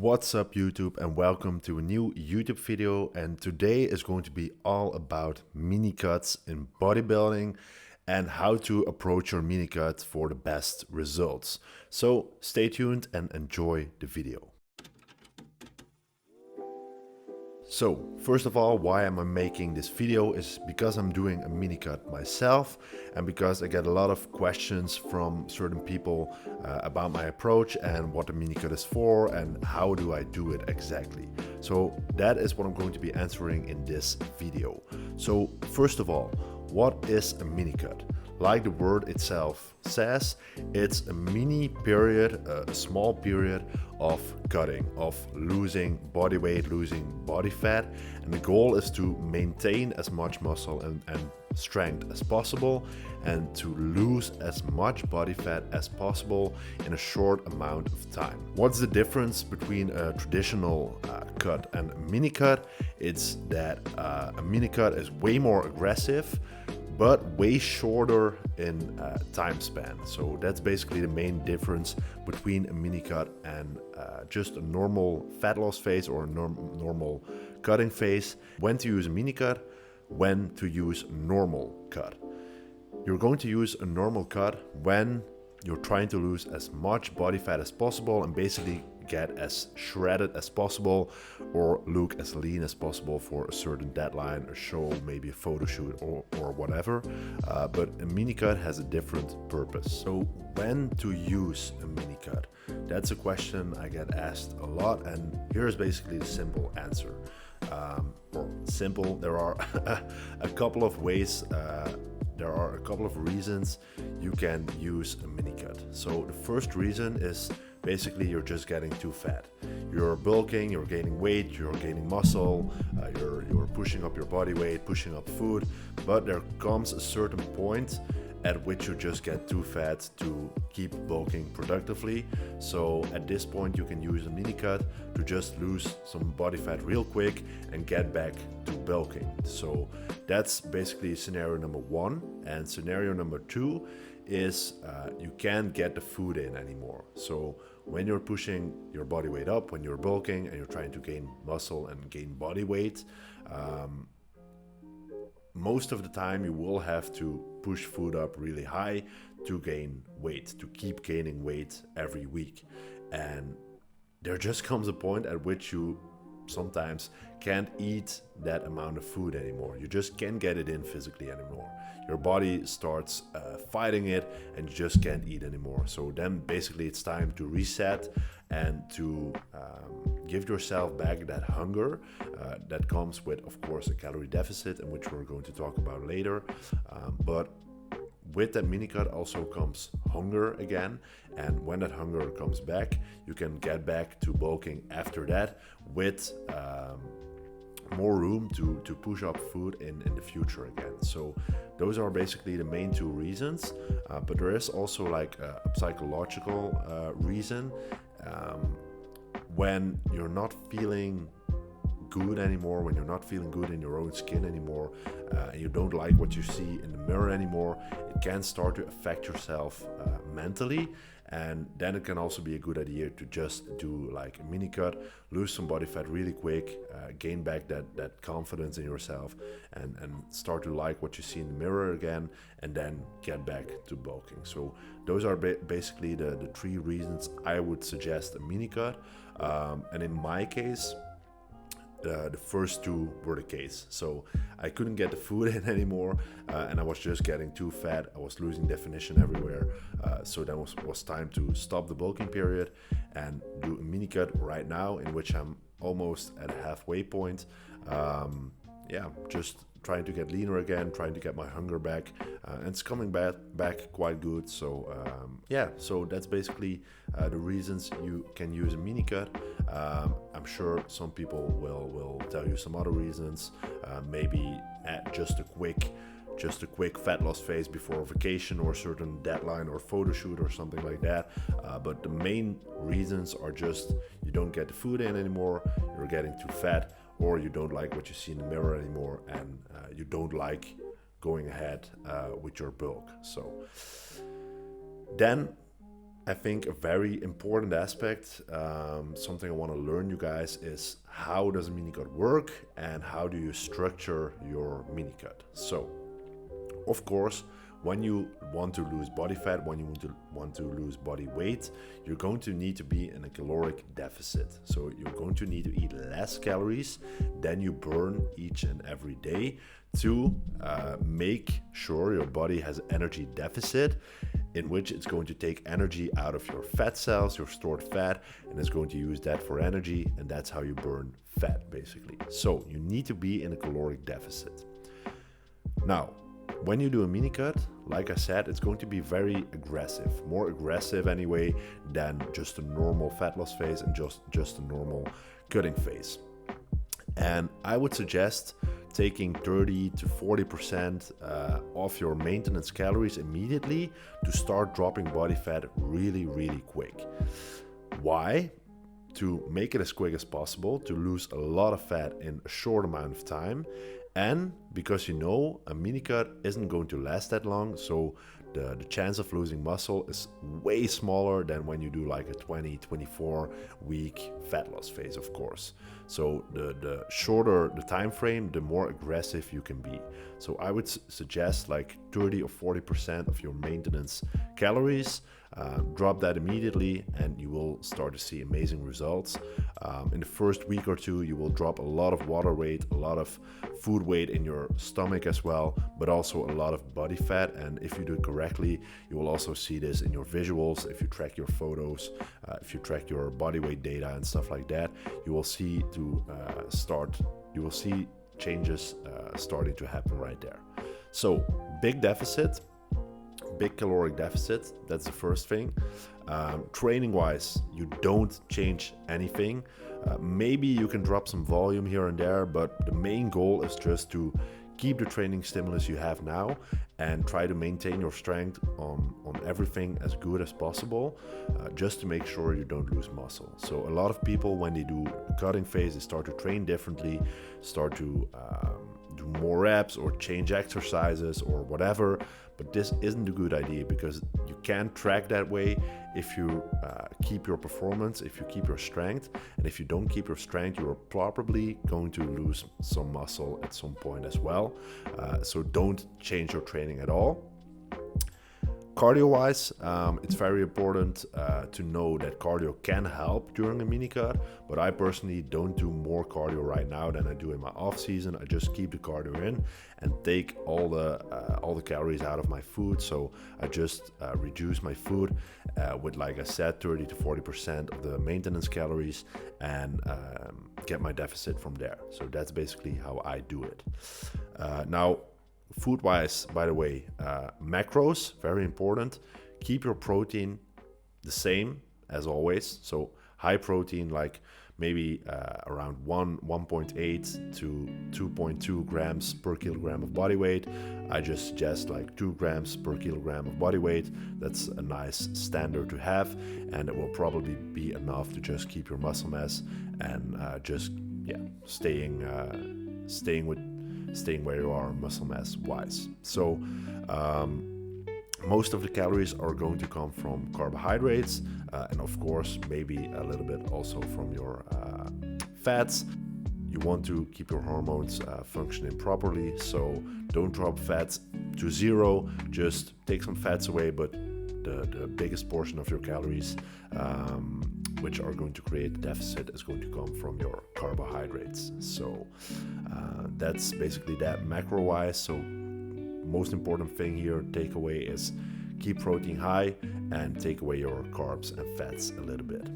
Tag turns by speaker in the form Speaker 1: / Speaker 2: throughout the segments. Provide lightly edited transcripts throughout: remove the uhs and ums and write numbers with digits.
Speaker 1: What's up YouTube, and welcome to a new YouTube video. And today is going to be all about mini cuts in bodybuilding and how to approach your mini cut for the best results. So stay tuned and enjoy the video. So first of all, why am I making this video is because I'm doing a mini cut myself and because I get a lot of questions from certain people about my approach and what the mini cut is for and how do I do it exactly. So that is what I'm going to be answering in this video. So first of all, what is a mini cut? Like the word itself says, it's a mini period, a small period of cutting, of losing body weight, losing body fat. And the goal is to maintain as much muscle and strength as possible and to lose as much body fat as possible in a short amount of time. What's the difference between a traditional cut and a mini cut? It's that a mini cut is way more aggressive but way shorter in time span. So that's basically the main difference between a mini cut and just a normal fat loss phase or a normal cutting phase. When to use a mini cut, when to use normal cut. You're going to use a normal cut when you're trying to lose as much body fat as possible and basically get as shredded as possible or look as lean as possible for a certain deadline, a show, maybe a photo shoot or whatever. But a mini cut has a different purpose. So when to use a mini cut? That's a question I get asked a lot, and here's basically the simple answer. There are a couple of ways, there are a couple of reasons you can use a mini cut. So the first reason is basically you're just getting too fat. You're bulking, you're gaining weight, you're gaining muscle, you're pushing up your body weight, pushing up food, but there comes a certain point at which you just get too fat to keep bulking productively. So at this point you can use a mini cut to just lose some body fat real quick and get back to bulking. So that's basically scenario number one. And scenario number two is you can't get the food in anymore. So when you're pushing your body weight up, when you're bulking and you're trying to gain muscle and gain body weight, most of the time you will have to push food up really high to gain weight, to keep gaining weight every week. And there just comes a point at which you sometimes can't eat that amount of food anymore. You just can't get it in physically anymore. Your body starts fighting it and you just can't eat anymore. So then basically it's time to reset and to give yourself back that hunger that comes with, of course, a calorie deficit, in which we're going to talk about later. But with that mini cut also comes hunger again, and when that hunger comes back, you can get back to bulking after that with more room to push up food in the future again. So those are basically the main two reasons, but there is also like a psychological reason. When you're not feeling good anymore, when you're not feeling good in your own skin anymore, and you don't like what you see in the mirror anymore, it can start to affect yourself mentally. And then it can also be a good idea to just do like a mini cut, lose some body fat really quick, gain back that confidence in yourself, and start to like what you see in the mirror again, and then get back to bulking. So those are basically the three reasons I would suggest a mini cut. And in my case, the first two were the case. So I couldn't get the food in anymore, and I was just getting too fat. I was losing definition everywhere. So then was time to stop the bulking period and do a mini cut right now, in which I'm almost at a halfway point. Just trying to get leaner again, trying to get my hunger back, and it's coming back quite good. So so that's basically the reasons you can use a mini cut. I'm sure some people will tell you some other reasons, maybe at just a quick fat loss phase before a vacation or a certain deadline or photo shoot or something like that. But the main reasons are just you don't get the food in anymore, you're getting too fat, or you don't like what you see in the mirror anymore, and you don't like going ahead with your bulk. So then I think a very important aspect, something I want to learn you guys, is how does a minicut work and how do you structure your minicut. So, of course, when you want to lose body fat, when you want to lose body weight, you're going to need to be in a caloric deficit. So you're going to need to eat less calories than you burn each and every day to make sure your body has an energy deficit, in which it's going to take energy out of your fat cells, your stored fat, and it's going to use that for energy, and that's how you burn fat, basically. So you need to be in a caloric deficit. Now, when you do a minicut, like I said, it's going to be very aggressive, more aggressive anyway than just a normal fat loss phase and just a normal cutting phase. And I would suggest taking 30 to 40% off your maintenance calories immediately to start dropping body fat really, really quick. Why? To make it as quick as possible, to lose a lot of fat in a short amount of time, and because you know a minicut isn't going to last that long, so the chance of losing muscle is way smaller than when you do like a 20-24 week fat loss phase, of course. So the shorter the time frame, the more aggressive you can be. So I would suggest like 30 or 40% of your maintenance calories. Drop that immediately and you will start to see amazing results. In the first week or two, you will drop a lot of water weight, a lot of food weight in your stomach as well, but also a lot of body fat. And if you do it correctly, you will also see this in your visuals. If you track your photos, if you track your body weight data and stuff like that, you will see changes starting to happen right there. So big deficit. Big caloric deficit, that's the first thing. Training wise, you don't change anything. Maybe you can drop some volume here and there, but the main goal is just to keep the training stimulus you have now and try to maintain your strength on everything as good as possible, just to make sure you don't lose muscle. So a lot of people, when they do a cutting phase, they start to train differently, start to do more reps or change exercises or whatever. But this isn't a good idea because you can't track that way if you keep your performance, if you keep your strength. And if you don't keep your strength, you're probably going to lose some muscle at some point as well. So don't change your training at all. Cardio-wise, it's very important to know that cardio can help during a minicut, but I personally don't do more cardio right now than I do in my off season. I just keep the cardio in and take all the calories out of my food. So I just reduce my food with, like I said, 30 to 40% of the maintenance calories and get my deficit from there. So that's basically how I do it. Now, food wise, by the way, macros, very important. Keep your protein the same as always. So high protein, like maybe around 1.8 to 2.2 grams per kilogram of body weight. I just suggest like 2 grams per kilogram of body weight. That's a nice standard to have, and it will probably be enough to just keep your muscle mass and staying where you are muscle mass wise. So most of the calories are going to come from carbohydrates and of course maybe a little bit also from your fats. You want to keep your hormones functioning properly, so don't drop fats to zero, just take some fats away, but the biggest portion of your calories which are going to create a deficit is going to come from your carbohydrates. So that's basically that macro wise. So most important thing here, takeaway, is keep protein high and take away your carbs and fats a little bit.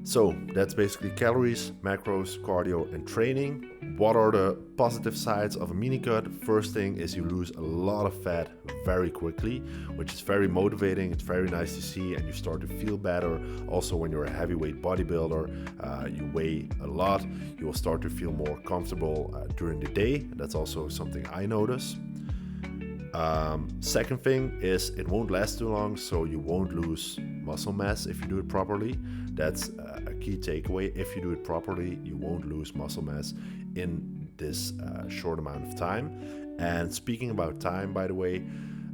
Speaker 1: So that's basically calories, macros, cardio, and training. What are the positive sides of a minicut? First thing is you lose a lot of fat very quickly, which is very motivating. It's very nice to see, and you start to feel better. Also, when you're a heavyweight bodybuilder, you weigh a lot, you will start to feel more comfortable during the day. That's also something I notice. Second thing is it won't last too long, so you won't lose muscle mass if you do it properly. That's a key takeaway. If you do it properly, you won't lose muscle mass in this short amount of time. And speaking about time, by the way,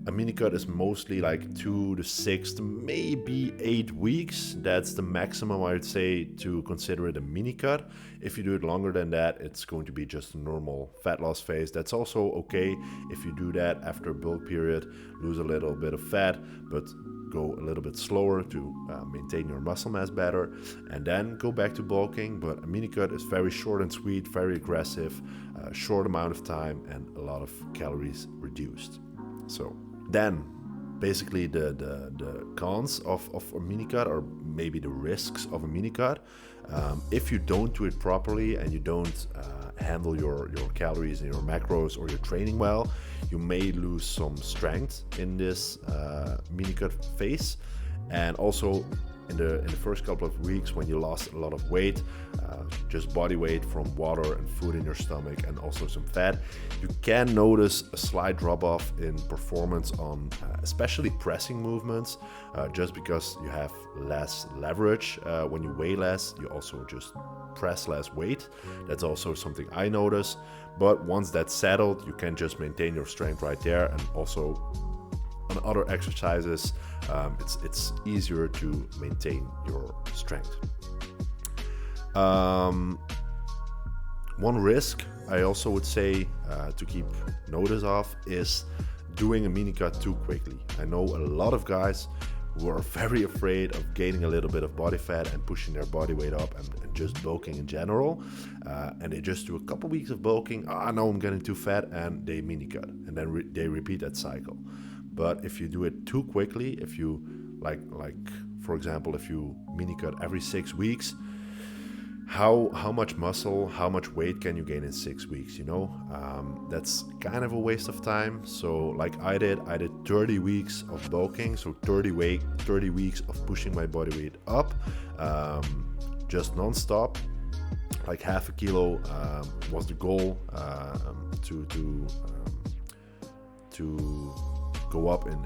Speaker 1: A minicut is mostly like 2 to 6 to maybe 8 weeks. That's the maximum I would say to consider it a minicut. If you do it longer than that, it's going to be just a normal fat loss phase. That's also okay if you do that after a bulk period, lose a little bit of fat, but go a little bit slower to maintain your muscle mass better, and then go back to bulking. But a minicut is very short and sweet, very aggressive, short amount of time, and a lot of calories reduced. So then basically the cons of a minicut, or maybe the risks of a minicut. If you don't do it properly and you don't handle your calories and your macros or your training well, you may lose some strength in this minicut phase. And also in the first couple of weeks, when you lost a lot of weight, just body weight from water and food in your stomach and also some fat, you can notice a slight drop off in performance on especially pressing movements, just because you have less leverage. When you weigh less, you also just press less weight. That's also something I notice. But once that's settled, you can just maintain your strength right there. And also on other exercises, it's easier to maintain your strength. One risk I also would say to keep notice of is doing a minicut too quickly. I know a lot of guys who are very afraid of gaining a little bit of body fat and pushing their body weight up and just bulking in general, and they just do a couple weeks of bulking. I know I'm getting too fat, and they minicut, and then they repeat that cycle. But if you do it too quickly, if you like for example, if you minicut every 6 weeks, how much muscle, how much weight can you gain in 6 weeks? That's kind of a waste of time. So like I did 30 weeks of bulking, so 30 weeks of pushing my body weight up, just non-stop. Like half a kilo was the goal, to go up in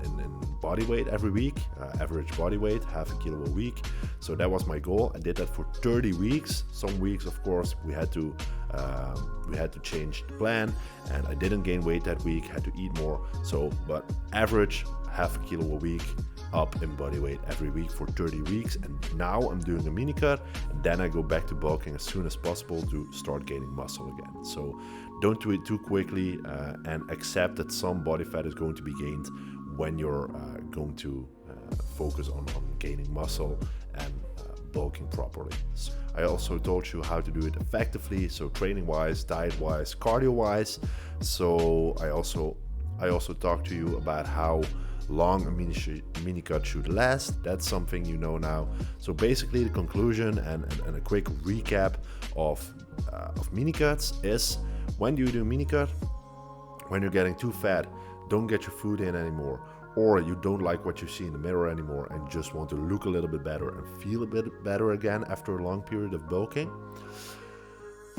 Speaker 1: body weight every week, average body weight, half a kilo a week. So that was my goal. I did that for 30 weeks. Some weeks, of course, we had to change the plan, and I didn't gain weight that week, had to eat more. So, but average half a kilo a week up in body weight every week for 30 weeks. And now I'm doing a minicut, and then I go back to bulking as soon as possible to start gaining muscle again. So don't do it too quickly, and accept that some body fat is going to be gained when you're going to focus on gaining muscle and bulking properly. So I also told you how to do it effectively, so training wise, diet wise, cardio wise. So I also talked to you about how long a minicut should last. That's something you know now. So basically the conclusion and a quick recap of minicuts is: when do you do minicut? When you're getting too fat, don't get your food in anymore, or you don't like what you see in the mirror anymore and just want to look a little bit better and feel a bit better again after a long period of bulking.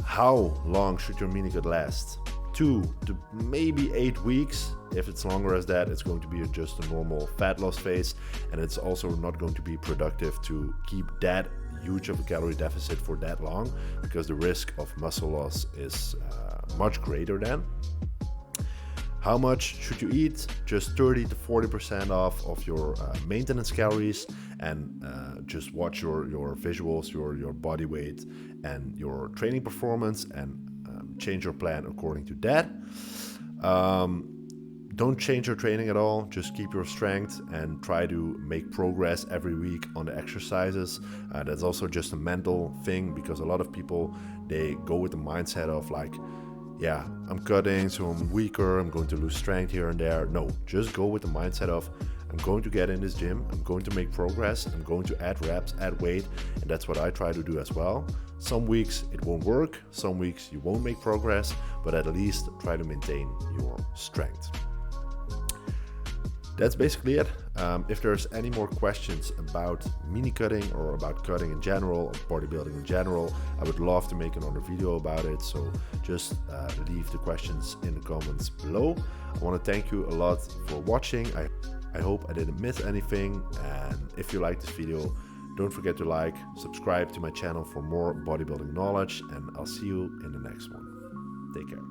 Speaker 1: How long should your minicut last? 2 to maybe 8 weeks. If it's longer as that, it's going to be just a normal fat loss phase, and it's also not going to be productive to keep that huge of a calorie deficit for that long, because the risk of muscle loss is much greater then. How much should you eat? Just 30 to 40% off of your maintenance calories, and just watch your visuals, your body weight and your training performance, and change your plan according to that. Don't change your training at all. Just keep your strength and try to make progress every week on the exercises. That's also just a mental thing, because a lot of people, they go with the mindset of like, yeah, I'm cutting, so I'm weaker, I'm going to lose strength here and there. No, just go with the mindset of, I'm going to get in this gym, I'm going to make progress, I'm going to add reps, add weight, and that's what I try to do as well. Some weeks it won't work, some weeks you won't make progress, but at least try to maintain your strength. That's basically it. If there's any more questions about mini cutting or about cutting in general, or bodybuilding in general, I would love to make another video about it. So just leave the questions in the comments below. I want to thank you a lot for watching. I hope I didn't miss anything. And if you like this video, don't forget to like, subscribe to my channel for more bodybuilding knowledge, and I'll see you in the next one. Take care.